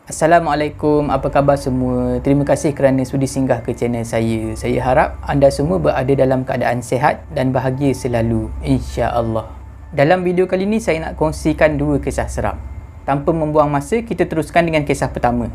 Assalamualaikum, apa khabar semua? Terima kasih kerana sudi singgah ke channel saya. Saya harap anda semua berada dalam keadaan sihat dan bahagia selalu, insya-Allah. Dalam video kali ini saya nak kongsikan dua kisah seram. Tanpa membuang masa, kita teruskan dengan kisah pertama.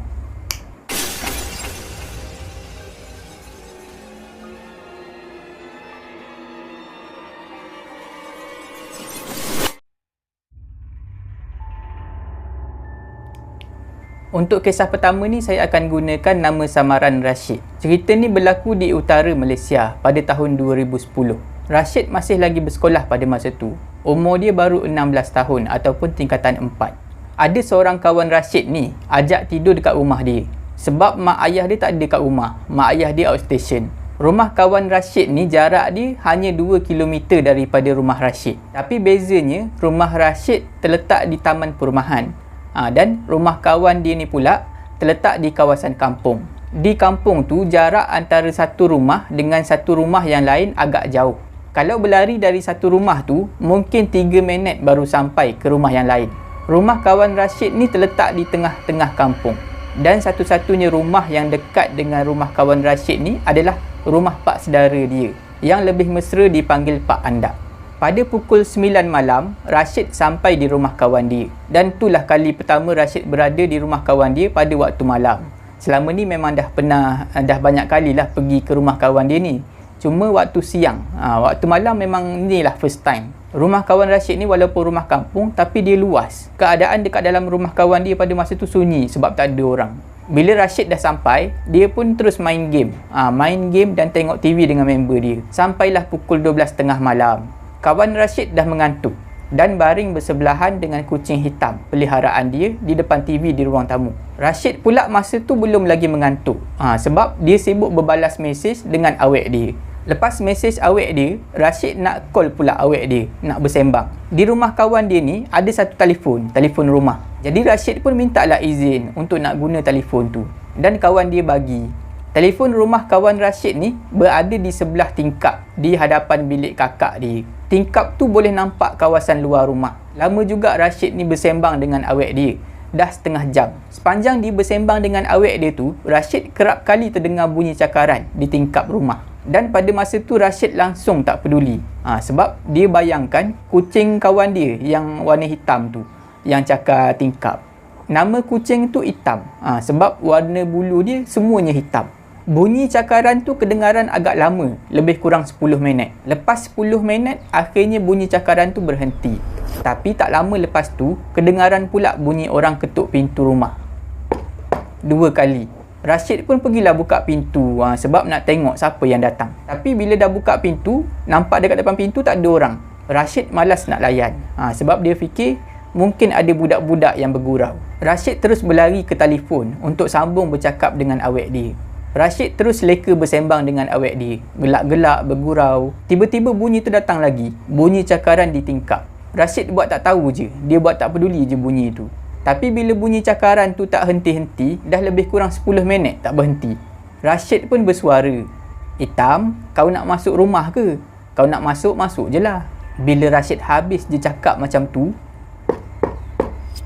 Untuk kisah pertama ni saya akan gunakan nama samaran Rashid. Cerita ni berlaku di utara Malaysia pada tahun 2010. Rashid masih lagi bersekolah pada masa tu. Umur dia baru 16 tahun ataupun tingkatan 4. Ada seorang kawan Rashid ni ajak tidur dekat rumah dia. Sebab mak ayah dia tak ada dekat rumah. Mak ayah dia outstation. Rumah kawan Rashid ni jarak dia hanya 2 km daripada rumah Rashid. Tapi bezanya rumah Rashid terletak di taman perumahan. Dan rumah kawan dia ni pula terletak di kawasan kampung. Di kampung tu jarak antara satu rumah dengan satu rumah yang lain agak jauh. Kalau berlari dari satu rumah tu, mungkin 3 minit baru sampai ke rumah yang lain. Rumah kawan Rashid ni terletak di tengah-tengah kampung. Dan satu-satunya rumah yang dekat dengan rumah kawan Rashid ni adalah rumah pak saudara dia, yang lebih mesra dipanggil Pak Andak. Pada pukul 9 malam, Rashid sampai di rumah kawan dia. Dan itulah kali pertama Rashid berada di rumah kawan dia pada waktu malam. Selama ni memang dah banyak kali lah pergi ke rumah kawan dia ni. Cuma waktu siang, waktu malam memang inilah first time. Rumah kawan Rashid ni walaupun rumah kampung, tapi dia luas. Keadaan dekat dalam rumah kawan dia pada masa tu sunyi sebab tak ada orang. Bila Rashid dah sampai, dia pun terus main game. Main game dan tengok TV dengan member dia. Sampailah pukul 12.30 malam. Kawan Rashid dah mengantuk dan baring bersebelahan dengan kucing hitam peliharaan dia di depan TV di ruang tamu. Rashid pula masa tu belum lagi mengantuk. Sebab dia sibuk berbalas mesej dengan awek dia. Lepas mesej awek dia, Rashid nak call pula awek dia, nak bersembang. Di rumah kawan dia ni ada satu telefon rumah. Jadi Rashid pun mintalah izin untuk nak guna telefon tu. Dan kawan dia bagi. Telefon rumah kawan Rashid ni berada di sebelah tingkap di hadapan bilik kakak dia. Tingkap tu boleh nampak kawasan luar rumah. Lama juga Rashid ni bersembang dengan awek dia. Dah setengah jam. Sepanjang dia bersembang dengan awek dia tu, Rashid kerap kali terdengar bunyi cakaran di tingkap rumah. Dan pada masa tu Rashid langsung tak peduli. Sebab dia bayangkan kucing kawan dia yang warna hitam tu yang cakar tingkap. Nama kucing tu hitam. Sebab warna bulu dia semuanya hitam. Bunyi cakaran tu kedengaran agak lama, lebih kurang 10 minit. Lepas 10 minit, akhirnya bunyi cakaran tu berhenti. Tapi tak lama lepas tu, kedengaran pula bunyi orang ketuk pintu rumah. 2 kali. Rashid pun pergilah buka pintu sebab nak tengok siapa yang datang. Tapi bila dah buka pintu, nampak dekat depan pintu tak ada orang. Rashid malas nak layan sebab dia fikir mungkin ada budak-budak yang bergurau. Rashid terus berlari ke telefon untuk sambung bercakap dengan awek dia. Rashid terus leka bersembang dengan awek dia. Gelak-gelak, bergurau. Tiba-tiba bunyi tu datang lagi. Bunyi cakaran di tingkap. Rashid buat tak tahu je. Dia buat tak peduli je bunyi tu. Tapi bila bunyi cakaran tu tak henti-henti, dah lebih kurang 10 minit tak berhenti. Rashid pun bersuara. "Hitam, kau nak masuk rumah ke? Kau nak masuk, masuk je lah." Bila Rashid habis je cakap macam tu,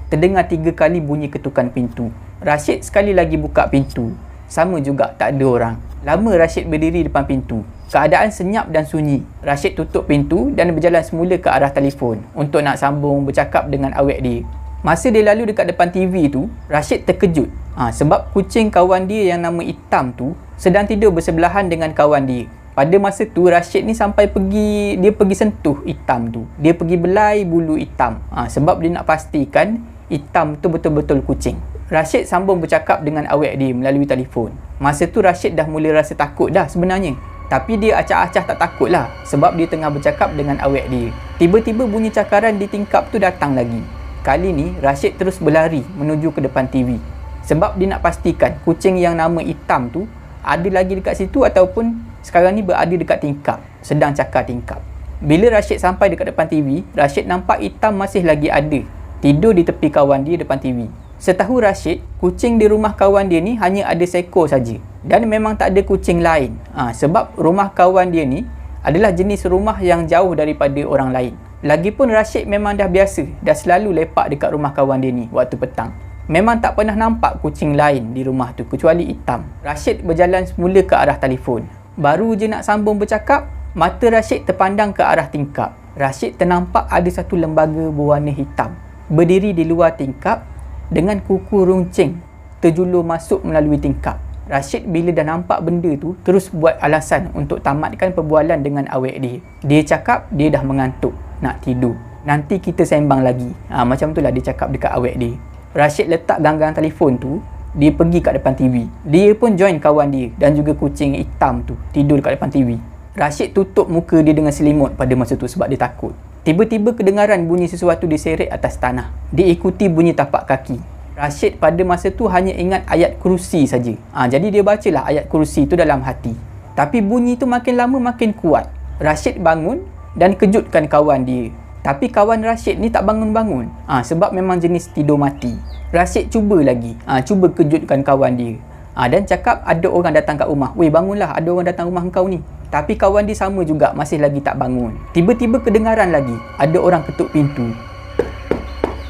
terdengar 3 kali bunyi ketukan pintu. Rashid sekali lagi buka pintu. Sama juga tak ada orang. Lama Rashid berdiri depan pintu. Keadaan senyap dan sunyi. Rashid tutup pintu dan berjalan semula ke arah telefon untuk nak sambung bercakap dengan awek dia. Masa dia lalu dekat depan TV tu, Rashid terkejut. Sebab kucing kawan dia yang nama hitam tu sedang tidur bersebelahan dengan kawan dia. Pada masa tu Rashid ni sampai pergi sentuh hitam tu. Dia pergi belai bulu hitam. Sebab dia nak pastikan hitam tu betul-betul kucing. Rashid sambung bercakap dengan awek dia melalui telefon. Masa tu Rashid dah mula rasa takut dah sebenarnya. Tapi dia acah-acah tak takut lah sebab dia tengah bercakap dengan awek dia. Tiba-tiba bunyi cakaran di tingkap tu datang lagi. Kali ni Rashid terus berlari menuju ke depan TV. Sebab dia nak pastikan kucing yang nama hitam tu ada lagi dekat situ ataupun sekarang ni berada dekat tingkap, sedang cakar tingkap. Bila Rashid sampai dekat depan TV, Rashid nampak hitam masih lagi ada tidur di tepi kawan dia depan TV. Setahu Rashid, kucing di rumah kawan dia ni hanya ada seekor saja dan memang tak ada kucing lain. Sebab rumah kawan dia ni adalah jenis rumah yang jauh daripada orang lain. Lagipun Rashid memang dah biasa, dah selalu lepak dekat rumah kawan dia ni waktu petang. Memang tak pernah nampak kucing lain di rumah tu kecuali hitam. Rashid berjalan semula ke arah telefon. Baru je nak sambung bercakap, mata Rashid terpandang ke arah tingkap. Rashid ternampak ada satu lembaga berwarna hitam berdiri di luar tingkap dengan kuku runcing terjulur masuk melalui tingkap. Rashid bila dah nampak benda tu terus buat alasan untuk tamatkan perbualan dengan awek dia. Dia cakap dia dah mengantuk, nak tidur. Nanti kita sembang lagi. Macam tu lah dia cakap dekat awek dia. Rashid letak ganggang telefon tu, dia pergi kat depan TV. Dia pun join kawan dia dan juga kucing hitam tu tidur kat depan TV. Rashid tutup muka dia dengan selimut pada masa tu sebab dia takut. Tiba-tiba kedengaran bunyi sesuatu diseret atas tanah. Diikuti bunyi tapak kaki. Rashid pada masa tu hanya ingat ayat kursi saja. Jadi dia bacalah ayat kursi tu dalam hati. Tapi bunyi tu makin lama makin kuat. Rashid bangun dan kejutkan kawan dia. Tapi kawan Rashid ni tak bangun-bangun. Sebab memang jenis tidur mati. Rashid cuba lagi. Cuba kejutkan kawan dia. Dan cakap ada orang datang kat rumah. Weh, bangunlah, ada orang datang rumah kau ni. Tapi kawan dia sama juga, masih lagi tak bangun. Tiba-tiba kedengaran lagi. Ada orang ketuk pintu.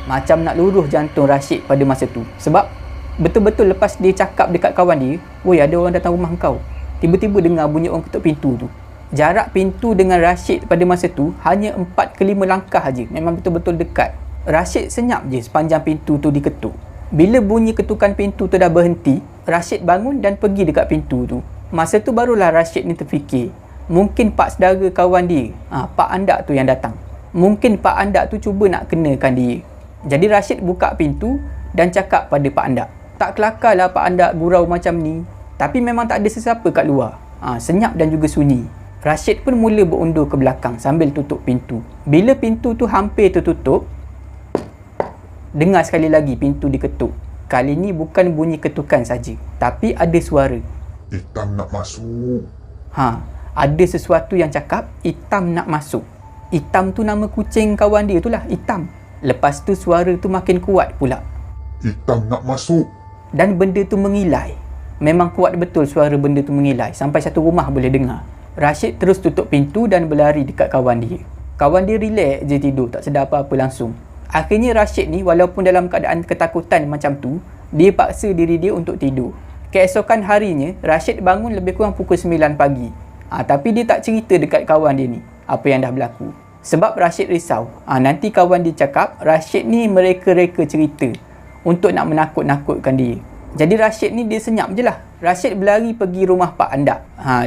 Macam nak luruh jantung Rashid pada masa tu. Sebab betul-betul lepas dia cakap dekat kawan dia, weh, ada orang datang rumah kau. Tiba-tiba dengar bunyi orang ketuk pintu tu. Jarak pintu dengan Rashid pada masa tu hanya 4 ke 5 langkah aja. Memang betul-betul dekat. Rashid senyap je sepanjang pintu tu diketuk. Bila bunyi ketukan pintu tu dah berhenti, Rashid bangun dan pergi dekat pintu tu. Masa tu barulah Rashid ni terfikir, mungkin pak saudara kawan dia, Pak Andak tu yang datang. Mungkin Pak Andak tu cuba nak kenakan dia. Jadi Rashid buka pintu dan cakap pada Pak Andak, tak kelakarlah Pak Andak gurau macam ni. Tapi memang tak ada sesiapa kat luar. Senyap dan juga sunyi. Rashid pun mula berundur ke belakang sambil tutup pintu. Bila pintu tu hampir tertutup, dengar sekali lagi pintu diketuk. Kali ni bukan bunyi ketukan saja, tapi ada suara. Hitam nak masuk. Ada sesuatu yang cakap Hitam nak masuk. Hitam tu nama kucing kawan dia tu lah, Hitam. Lepas tu suara tu makin kuat pula. Hitam nak masuk. Dan benda tu mengilai. Memang kuat betul suara benda tu mengilai. Sampai satu rumah boleh dengar. Rashid terus tutup pintu dan berlari dekat kawan dia. Kawan dia relax je tidur, tak sedar apa-apa langsung. Akhirnya Rashid ni walaupun dalam keadaan ketakutan macam tu, dia paksa diri dia untuk tidur. Keesokan harinya, Rashid bangun lebih kurang pukul 9 pagi. Tapi dia tak cerita dekat kawan dia ni apa yang dah berlaku. Sebab Rashid risau. Nanti kawan dia cakap Rashid ni mereka-reka cerita untuk nak menakut-nakutkan dia. Jadi Rashid ni dia senyap je lah. Rashid berlari pergi rumah Pak Andak.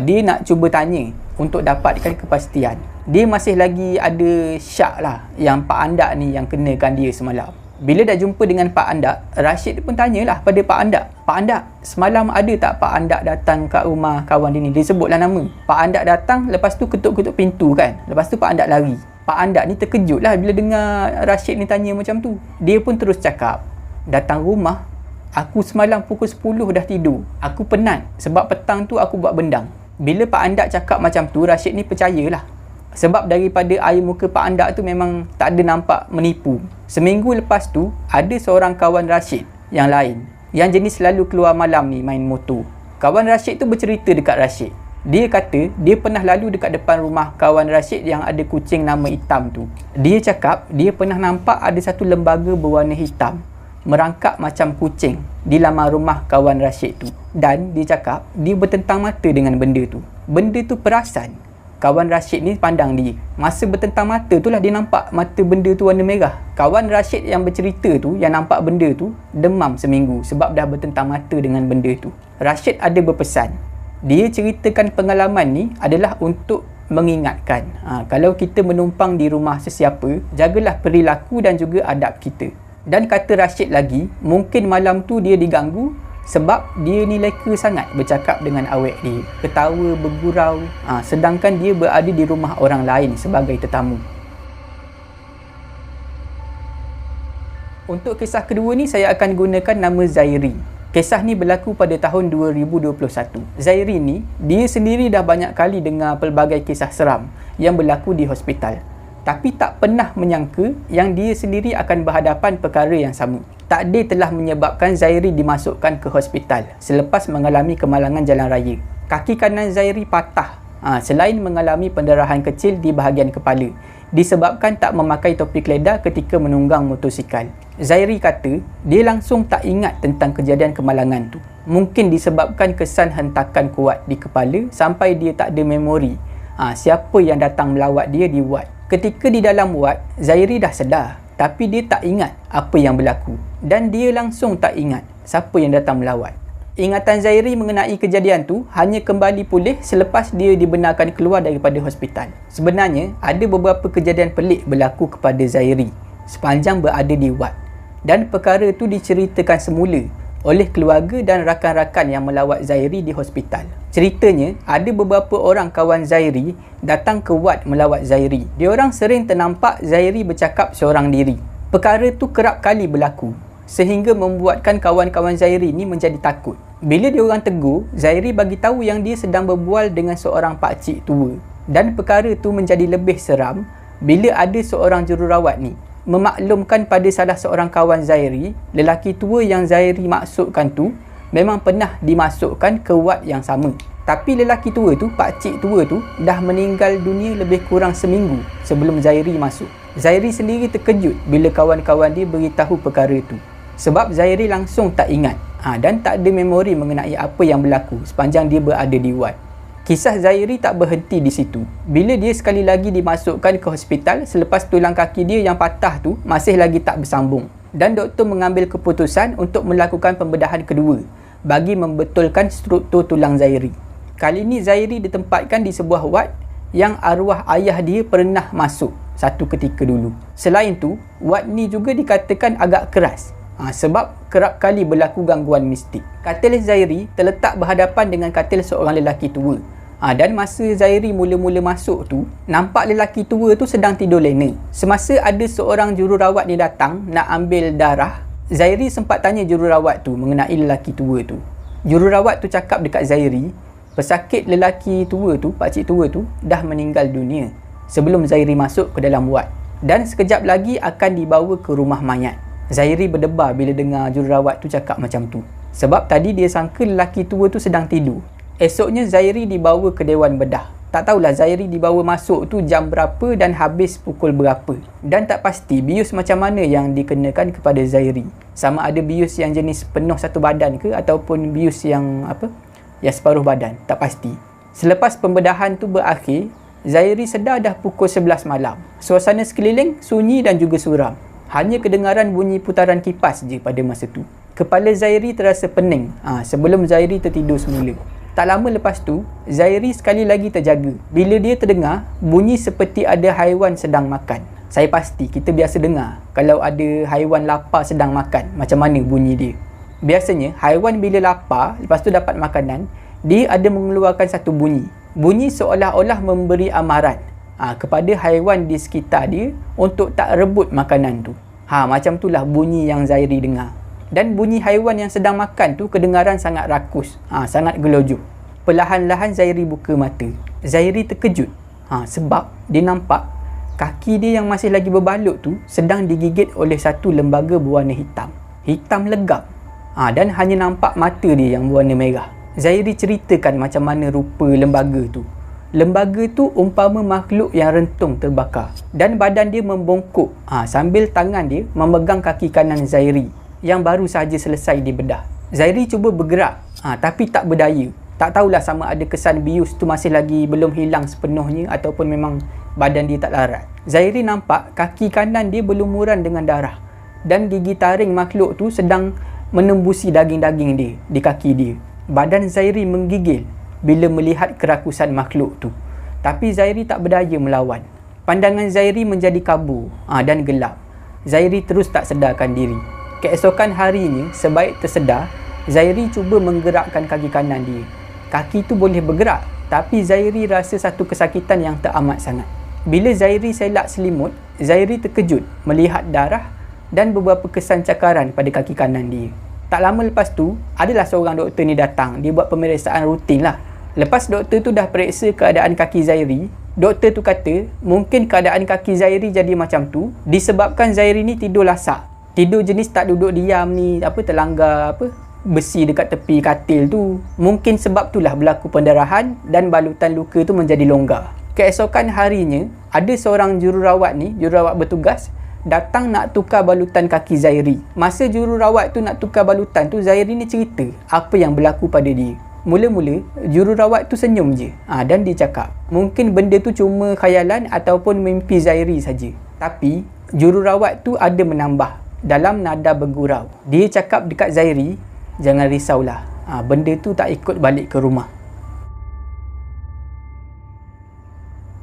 Dia nak cuba tanya untuk dapatkan kepastian. Dia masih lagi ada syak lah yang Pak Andak ni yang kenakan dia semalam. Bila dah jumpa dengan Pak Andak, Rashid pun tanyalah pada Pak Andak. Pak Andak, semalam ada tak Pak Andak datang kat rumah kawan dia ni? Dia sebutlah nama. Pak Andak datang, lepas tu ketuk-ketuk pintu kan. Lepas tu Pak Andak lari. Pak Andak ni terkejut lah bila dengar Rashid ni tanya macam tu. Dia pun terus cakap, datang rumah, aku semalam pukul 10 dah tidur. Aku penat sebab petang tu aku buat bendang. Bila Pak Andak cakap macam tu, Rashid ni percayalah. Sebab daripada air muka Pak Andak tu memang tak ada nampak menipu. Seminggu lepas tu, ada seorang kawan Rashid yang lain, yang jenis selalu keluar malam ni main motor. Kawan Rashid tu bercerita dekat Rashid. Dia kata dia pernah lalu dekat depan rumah kawan Rashid yang ada kucing nama Hitam tu. Dia cakap dia pernah nampak ada satu lembaga berwarna hitam merangkak macam kucing di laman rumah kawan Rashid tu. Dan dia cakap dia bertentang mata dengan benda tu. Benda tu perasan. Kawan Rashid ni pandang dia. Masa bertentang mata tu lah dia nampak mata benda tu warna merah. Kawan Rashid yang bercerita tu, yang nampak benda tu, demam seminggu sebab dah bertentang mata dengan benda tu. Rashid ada berpesan. Dia ceritakan pengalaman ni adalah untuk mengingatkan. Kalau kita menumpang di rumah sesiapa, jagalah perilaku dan juga adab kita. Dan kata Rashid lagi, mungkin malam tu dia diganggu sebab dia ni leka sangat bercakap dengan awek dia, ketawa, bergurau, sedangkan dia berada di rumah orang lain sebagai tetamu. Untuk kisah kedua ni saya akan gunakan nama Zairi. Kisah ni berlaku pada tahun 2021. Zairi ni, dia sendiri dah banyak kali dengar pelbagai kisah seram yang berlaku di hospital. Tapi tak pernah menyangka yang dia sendiri akan berhadapan perkara yang sama. Takdir telah menyebabkan Zairi dimasukkan ke hospital selepas mengalami kemalangan jalan raya. Kaki kanan Zairi patah selain mengalami pendarahan kecil di bahagian kepala disebabkan tak memakai topi keledar ketika menunggang motosikal. Zairi kata dia langsung tak ingat tentang kejadian kemalangan tu. Mungkin disebabkan kesan hentakan kuat di kepala sampai dia tak ada memori siapa yang datang melawat dia di wad. Ketika di dalam wad, Zairi dah sedar, tapi dia tak ingat apa yang berlaku. Dan dia langsung tak ingat siapa yang datang melawat. Ingatan Zairi mengenai kejadian tu hanya kembali pulih selepas dia dibenarkan keluar daripada hospital. Sebenarnya, ada beberapa kejadian pelik berlaku kepada Zairi sepanjang berada di wad. Dan perkara tu diceritakan semula oleh keluarga dan rakan-rakan yang melawat Zairi di hospital. Ceritanya, ada beberapa orang kawan Zairi datang ke wad melawat Zairi. Diorang sering ternampak Zairi bercakap seorang diri. Perkara tu kerap kali berlaku sehingga membuatkan kawan-kawan Zairi ni menjadi takut. Bila diorang tegur, Zairi bagi tahu yang dia sedang berbual dengan seorang pakcik tua. Dan perkara tu menjadi lebih seram bila ada seorang jururawat ni memaklumkan pada salah seorang kawan Zairi, lelaki tua yang Zairi maksudkan tu memang pernah dimasukkan ke wad yang sama. Tapi lelaki tua tu, pakcik tua tu, dah meninggal dunia lebih kurang seminggu sebelum Zairi masuk. Zairi sendiri terkejut bila kawan-kawan dia beritahu perkara tu. Sebab Zairi langsung tak ingat dan tak ada memori mengenai apa yang berlaku sepanjang dia berada di wad. Kisah Zairi tak berhenti di situ. Bila dia sekali lagi dimasukkan ke hospital selepas tulang kaki dia yang patah tu masih lagi tak bersambung. Dan doktor mengambil keputusan untuk melakukan pembedahan kedua bagi membetulkan struktur tulang Zairi. Kali ni Zairi ditempatkan di sebuah wad yang arwah ayah dia pernah masuk satu ketika dulu. Selain tu, wad ni juga dikatakan agak keras sebab kerap kali berlaku gangguan mistik. Katil Zairi terletak berhadapan dengan katil seorang lelaki tua. Dan masa Zairi mula-mula masuk tu, nampak lelaki tua tu sedang tidur lena. Semasa ada seorang jururawat ni datang nak ambil darah, Zairi sempat tanya jururawat tu mengenai lelaki tua tu. Jururawat tu cakap dekat Zairi, pesakit lelaki tua tu, pakcik tua tu, dah meninggal dunia sebelum Zairi masuk ke dalam wad. Dan sekejap lagi akan dibawa ke rumah mayat. Zairi berdebar bila dengar jururawat tu cakap macam tu. Sebab tadi dia sangka lelaki tua tu sedang tidur. Esoknya Zairi dibawa ke Dewan Bedah. Tak tahulah Zairi dibawa masuk tu jam berapa dan habis pukul berapa. Dan tak pasti bius macam mana yang dikenakan kepada Zairi. Sama ada bius yang jenis penuh satu badan ke ataupun bius yang yang separuh badan. Tak pasti. Selepas pembedahan tu berakhir, Zairi sedar dah pukul 11 malam. Suasana sekeliling sunyi dan juga suram. Hanya kedengaran bunyi putaran kipas je pada masa tu. Kepala Zairi terasa pening sebelum Zairi tertidur semula. Tak lama lepas tu, Zairi sekali lagi terjaga bila dia terdengar bunyi seperti ada haiwan sedang makan. Saya pasti kita biasa dengar kalau ada haiwan lapar sedang makan, macam mana bunyi dia. Biasanya, haiwan bila lapar, lepas tu dapat makanan, dia ada mengeluarkan satu bunyi. Bunyi seolah-olah memberi amaran kepada haiwan di sekitar dia untuk tak rebut makanan tu. Macam itulah bunyi yang Zairi dengar. Dan bunyi haiwan yang sedang makan tu kedengaran sangat rakus, sangat gelojoh. Perlahan-lahan Zairi buka mata. Zairi terkejut sebab dia nampak kaki dia yang masih lagi berbalut tu sedang digigit oleh satu lembaga berwarna hitam. Hitam legap. Dan hanya nampak mata dia yang berwarna merah. Zairi ceritakan macam mana rupa lembaga tu. Lembaga tu umpama makhluk yang rentung terbakar. Dan badan dia membongkok sambil tangan dia memegang kaki kanan Zairi yang baru sahaja selesai dibedah. Zairi cuba bergerak tapi tak berdaya. Tak tahulah sama ada kesan bius tu masih lagi belum hilang sepenuhnya ataupun memang badan dia tak larat. Zairi nampak kaki kanan dia berlumuran dengan darah. Dan gigi taring makhluk tu sedang menembusi daging-daging dia di kaki dia. Badan Zairi menggigil bila melihat kerakusan makhluk tu. Tapi Zairi tak berdaya melawan. Pandangan Zairi menjadi kabur dan gelap. Zairi terus tak sedarkan diri. Keesokan harinya, sebaik tersedar, Zairi cuba menggerakkan kaki kanan dia. Kaki tu boleh bergerak, tapi Zairi rasa satu kesakitan yang teramat sangat. Bila Zairi selak selimut, Zairi terkejut melihat darah dan beberapa kesan cakaran pada kaki kanan dia. Tak lama lepas tu, adalah seorang doktor ni datang. Dia buat pemeriksaan rutin lah. Lepas doktor tu dah periksa keadaan kaki Zairi, doktor tu kata mungkin keadaan kaki Zairi jadi macam tu disebabkan Zairi ni tidur lasak. Tidur jenis tak duduk diam ni, terlanggar besi dekat tepi katil tu. Mungkin sebab itulah berlaku pendarahan dan balutan luka tu menjadi longgar. Keesokan harinya, ada seorang jururawat bertugas datang nak tukar balutan kaki Zairi. Masa jururawat tu nak tukar balutan tu, Zairi ni cerita apa yang berlaku pada dia. Mula-mula jururawat tu senyum je, dan dia cakap mungkin benda tu cuma khayalan ataupun mimpi Zairi saja. Tapi jururawat tu ada menambah dalam nada bergurau. Dia cakap dekat Zairi, jangan risaulah, benda tu tak ikut balik ke rumah.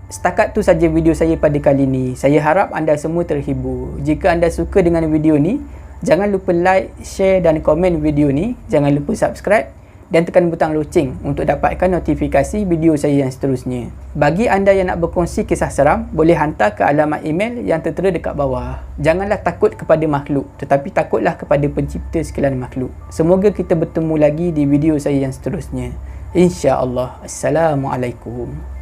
Setakat tu saja video saya pada kali ni. Saya harap anda semua terhibur. Jika anda suka dengan video ni, jangan lupa like, share dan komen video ni. Jangan lupa subscribe dan tekan butang loceng untuk dapatkan notifikasi video saya yang seterusnya. Bagi anda yang nak berkongsi kisah seram, boleh hantar ke alamat email yang tertera dekat bawah. Janganlah takut kepada makhluk, tetapi takutlah kepada pencipta sekalian makhluk. Semoga kita bertemu lagi di video saya yang seterusnya. InsyaAllah. Assalamualaikum.